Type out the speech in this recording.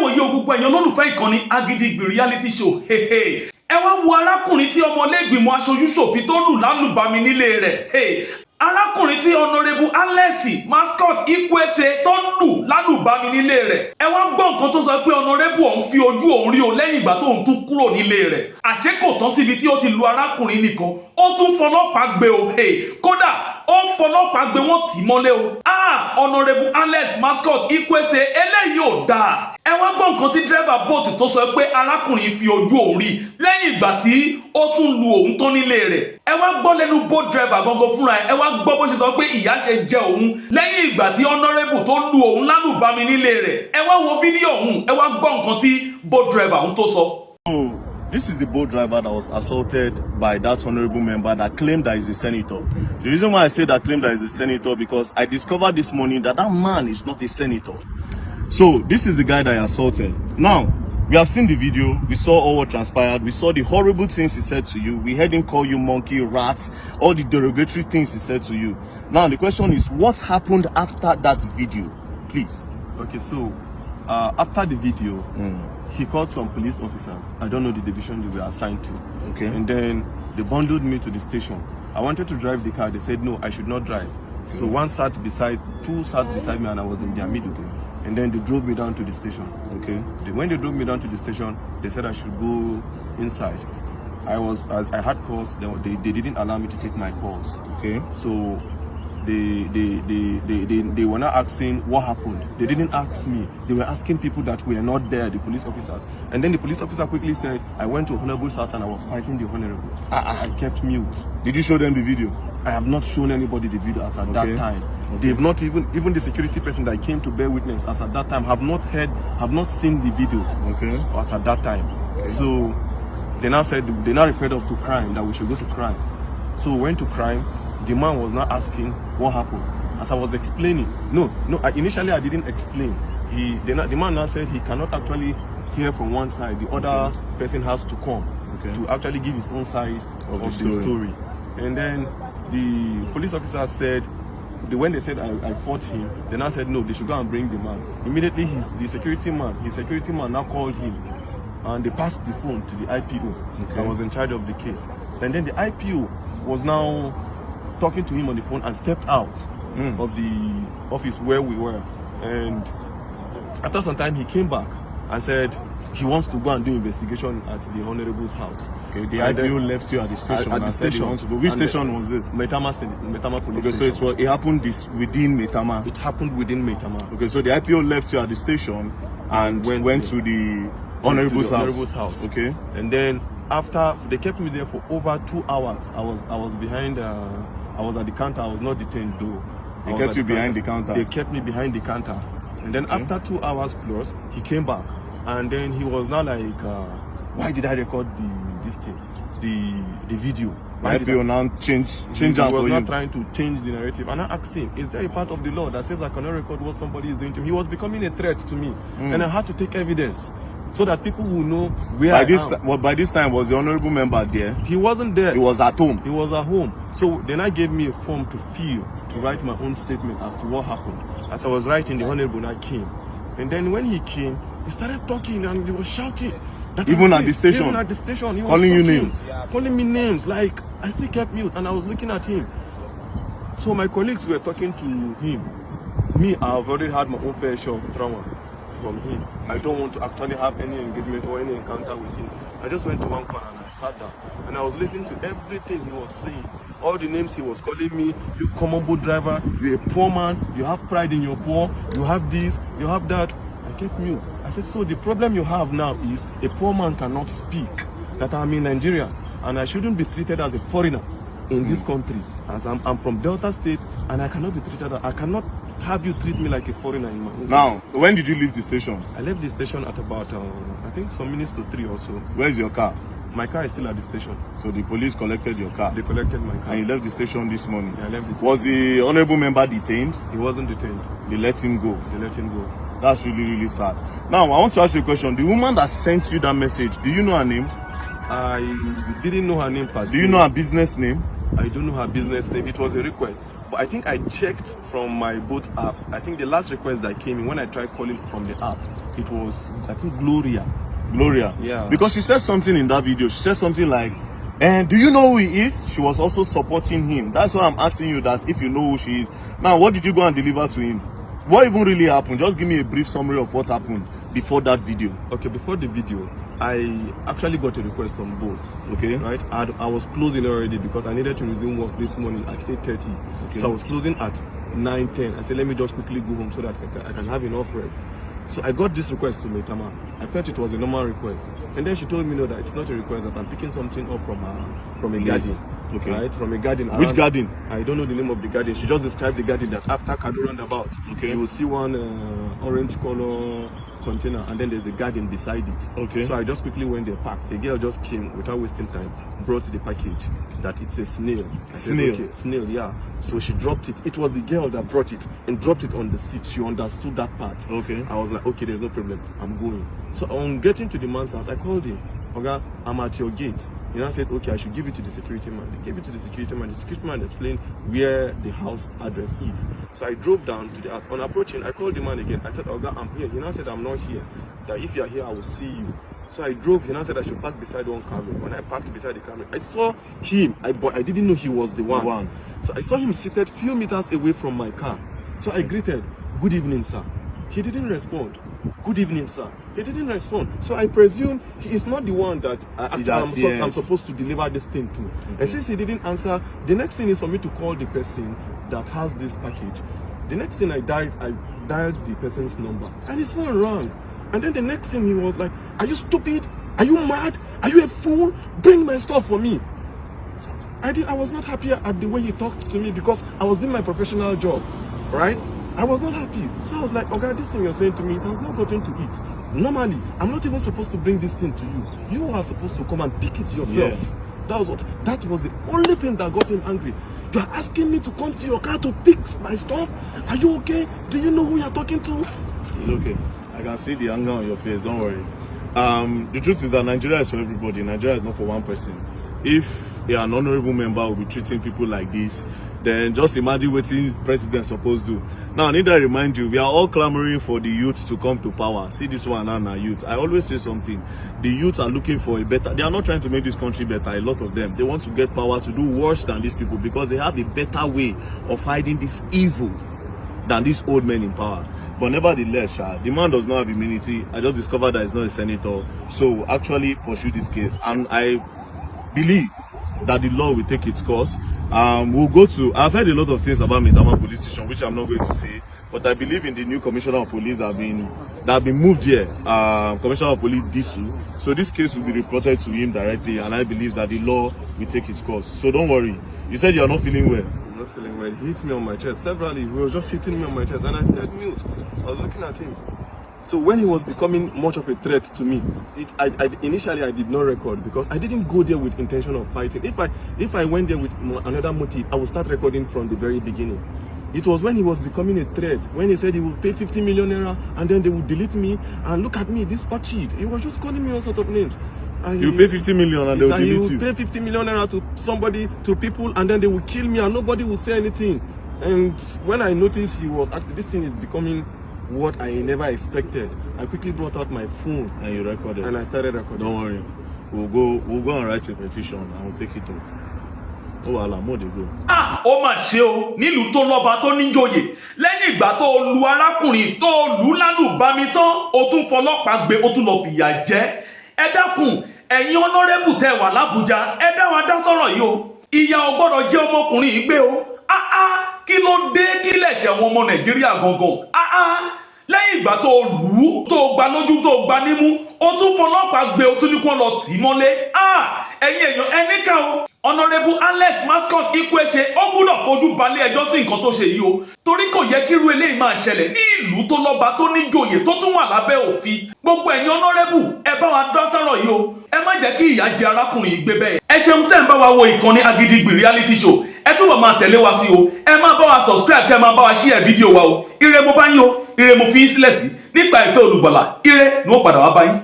ìwòye gbogbo ẹ̀yàn olólùfẹ́ ìkànnì Agidigbi reality show ẹ wá wo arákùnrin tí ọmọlẹ́gbìmọ̀ aṣojú-ṣòfin tó lù lálùbami nílé rẹ̀ arákùnrin tí Honorable Alex Mascot Ikwese tó lù lálùbami nílé rẹ̀ ẹ wá gbọ́ nǹkan tó sọ pé Honorable ọ̀hún fi ojú òun rí o lẹ́yìn ìgbà tóun tún kúrò nílé rẹ̀ àṣé kò tán síbi tí ó ti lu arákùnrin nìkan ó tún fọlọ́pàá gbé o kódà ó fọlọ́pàá gbé wọn tì mọ́lé o Honorable Alex Mascot Ikwese eléyìí ò dáa ẹ wá gbọ́ nǹkan tí dírẹ́bà bóòtù tó sọ pé arákùnrin fi ojú òun rí lẹ́yìn ìgbà tí ó tún lu òun tán nílé rẹ̀ ẹ wá gbọ́ lẹ́nu boat driver gangan fúnra ẹ wá gbọ́ bó ṣe sọ pé ìyà ṣe jẹ òun lẹ́yìn ìgbà tí Honorable tó lu òun lálùbami nílé rẹ̀ ẹ wá wo fídíò ọ̀hún ẹ wá gbọ́ nǹkan tí boat driver ọ̀hún tó sọ. This is the boat driver that was assaulted by that honorable member that claimed that he's a senator. The reason why I say that claimed that he's a senator because I discovered this morning that that man is not a senator. So this is the guy that I assaulted. Now, we have seen the video, we saw all what transpired, we saw the horrible things he said to you, we heard him call you monkey, rats, all the derogatory things he said to you. Now the question is, what happened after that video? Please. Okay, so after the video, he called some police officers. I don't know the division they were assigned to. Okay. And then they bundled me to the station. I wanted to drive the car. They said, no, I should not drive. Okay. So two sat beside me and I was in their middle. Okay. And then they drove me down to the station. Okay. When they drove me down to the station, they said I should go inside. I had calls. They didn't allow me to take my calls. Okay. So they were not asking what happened. They didn't ask me. They were asking people that were not there, the police officers. And then the police officer quickly said, I went to Honorable's house and I was fighting the Honorable. I kept mute. Did you show them the video? I have not shown anybody the video as at that time. Okay. They've not even the security person that came to bear witness as at that time have not seen the video. Okay. As at that time. Okay. So they now referred us to crime, that we should go to crime. So we went to crime. The man was not asking what happened. As I was explaining, initially I didn't explain. The man now said he cannot actually hear from one side. The other person has to come to actually give his own side of the story. And then the police officer said, when they said I fought him, they now said no, they should go and bring the man. Immediately his security man now called him, and they passed the phone to the IPO that was in charge of the case. And then the IPO was now talking to him on the phone and stepped out of the office where we were. And after some time, he came back and said he wants to go and do investigation at the Honorable's house. Okay, the IPO left you at the station. At the station. Wants to go. Which station was this? Maitama police station. So it happened within Maitama. It happened within Maitama. Okay, so the IPO left you at the station and went to the Honorable's house. Okay. And then after they kept me there for over 2 hours. I was behind. I was at the counter. I was not detained though. They kept you behind the counter? They kept me behind the counter. And then after 2 hours plus, he came back. And then he was now like, why did I record the video? Why did now change that for you? He was not trying to change the narrative. And I asked him, is there a part of the law that says I cannot record what somebody is doing to me? He was becoming a threat to me. And I had to take evidence so that people will know where I am. By this time, was the honorable member there? He wasn't there. He was at home. He was at home. So then I gave me a form to fill, to write my own statement as to what happened. As I was writing, the honorable I came. And then when he came, he started talking and he was shouting. Even at the station? Even at the station. He was calling you names? Calling me names. Like, I still kept mute and I was looking at him. So my colleagues were talking to him. Me, I've already had my own fair share of trauma from him. I don't want to actually have any engagement or any encounter with him. I just went to one corner and I sat down and I was listening to everything he was saying. All the names he was calling me, you common boat driver, you're a poor man, you have pride in your poor, you have this, you have that. I kept mute. I said, so the problem you have now is a poor man cannot speak, that I'm in Nigeria and I shouldn't be treated as a foreigner in this country. As I'm from Delta State and I cannot be treated, I cannot have you treat me like a foreigner in my own Now, when did you leave the station? I left the station at about, I think some minutes to 3 or so. Where's your car? My car is still at the station. So the police collected your car? They collected my car. And you left the station this morning? Yeah, I left the station. Was the honorable member detained? He wasn't detained. They let him go? They let him go. That's really, really sad. Now, I want to ask you a question. The woman that sent you that message, do you know her name? I didn't know her name per se. Do you know her business name? I don't know her business name. It was a request. But I think I checked from my boat app. I think the last request that came in when I tried calling from the app, it was, I think, Gloria. Yeah. Because she said something in that video. She said something like, and do you know who he is? She was also supporting him. That's why I'm asking you that if you know who she is. Now, what did you go and deliver to him? What even really happened? Just give me a brief summary of what happened before that video. Okay, before the video, I actually got a request from both. Okay. Right? I was closing already because I needed to resume work this morning at 8:30. Okay. So I was closing at 9:10. I said, let me just quickly go home so that I can have enough rest. So I got this request to Maitama. I felt it was a normal request. And then she told me, no, that it's not a request, that I'm picking something up from a garden. Okay. Right? From a garden. Which garden? I don't know the name of the garden. She just described the garden that after Kado roundabout, Okay. you will see one orange color container, and then there's a garden beside it. Okay. So I just quickly went there, parked. The girl just came without wasting time, brought the package, that it's a snail. I said, Snail? okay, snail, yeah. So she dropped it. It was the girl that brought it and dropped it on the seat. She understood that part. Okay. I was like, okay, there's no problem. I'm going. So on getting to the man's house, I called him. Okay, I'm at your gate. You know, I said, okay, I should give it to the security man. They gave it to the security man. The security man explained where the house address is. So I drove down to the house. On approaching, I called the man again. I said, Oga, I'm here. He now said, I'm not here. That if you're here, I will see you. So I drove. He now said I should park beside one car. When I parked beside the car, I saw him. But I didn't know he was the one. So I saw him seated few meters away from my car. So I greeted, good evening, sir. He didn't respond. Good evening, sir. He didn't respond. So I presume he is not the one that I'm supposed to deliver this thing to. Okay. And since he didn't answer, the next thing is for me to call the person that has this package. The next thing I dialed the person's number, and his phone rang. And then the next thing he was like, are you stupid? Are you mad? Are you a fool? Bring my stuff for me. So I was not happy at the way he talked to me because I was doing my professional job, right? I was not happy. So I was like, okay, this thing you're saying to me, it has not gotten to it. Normally, I'm not even supposed to bring this thing to you. You are supposed to come and pick it yourself. Yeah. That was the only thing that got him angry. You are asking me to come to your car to pick my stuff? Are you okay? Do you know who you're talking to? It's okay. I can see the anger on your face, don't worry. The truth is that Nigeria is for everybody. Nigeria is not for one person. If an honorable member will be treating people like this, then just imagine what the president is supposed to do. Now, I need to remind you, we are all clamoring for the youth to come to power. See this one and our youth. I always say something. The youth are looking for a better... They are not trying to make this country better, a lot of them. They want to get power to do worse than these people because they have a better way of hiding this evil than these old men in power. But nevertheless, the man does not have immunity. I just discovered that he's not a senator. So actually pursue this case. And I believe that the law will take its course. We'll go to... I've heard a lot of things about Maitama Police Station, which I'm not going to say. But I believe in the new Commissioner of Police that have been moved here. Commissioner of Police Disu. So this case will be reported to him directly. And I believe that the law will take its course. So don't worry. You said you're not feeling well. I'm not feeling well. He hit me on my chest severally. He was just hitting me on my chest and I stayed mute. I was looking at him. So when he was becoming much of a threat to me, initially I did not record because I didn't go there with intention of fighting. If I went there with another motive, I would start recording from the very beginning. It was when he was becoming a threat, when he said he would pay 50 million naira and then they would delete me. And look at me, this orchid. He was just calling me all sorts of names. You pay 50 million and they will delete you. He will pay 50 million naira to somebody, to people, and then they will kill me and nobody will say anything. And when I noticed this thing is becoming what I never expected, I quickly brought out my phone and you recorded. And I started recording. Don't worry, we'll go and write a petition and we'll take it up. Oh, Allah, more they go. Ó mà ṣe o nílùú tó lọ́ba tó níjòyè lẹ́yìn ìgbà tó lu arákùnrin tó lù lálùbami tán ó tún fọlọ́pàá gbé ó tún lọ fìyà jẹ. Ẹ dákun ẹ̀yin honorable tẹ́ wà l'Abuja ẹ dá wa dá sọ̀rọ̀ yìí o. Ìyà ò gbọ́dọ̀ jẹ ọmọkùnrin yìí gbé o. Kí ló dé kí lẹ̀ṣẹ̀ wọn ọmọ Nàìjíríà gangan. Lẹ́yìn ìgbà tó lù ú tó gba lójú tó gba nímú ó tún fọlọ́pàá gbé ó tún ní kó lọ tì í mọ́lé. Ẹ̀yin èèyàn ẹnìkà o Honorable Alex Mascot Ikwese ó gbọ́dọ̀ fojú balẹ̀ ẹjọ́ sí nǹkan tó ṣe yìí o torí kò yẹ kí irú eléyìí máa ṣẹlẹ̀ ní ìlú tó lọ́ba tó níjòyè tó tún wà lábẹ́ òfin. Gbogbo ẹ̀yin honorable ẹ bá wa dá sọ̀rọ̀ yìí o ẹ má jẹ́ kí ìyà jẹ arákùnrin yìí gbé bẹ́ẹ̀. Ẹ ṣeun tẹ́ ń bá wa wo ìkànnì Agidigbi reality show ẹ túbọ̀ máa tẹ̀lé wa sí o ẹ máa bá wa subscribe kẹ́ máa bá wa share fídíò wa o ire mo bá yín o ire mo fi yín sílẹ̀ sí nípa ìfẹ́ olùgbàlà ire ni ó padà wá bá yín.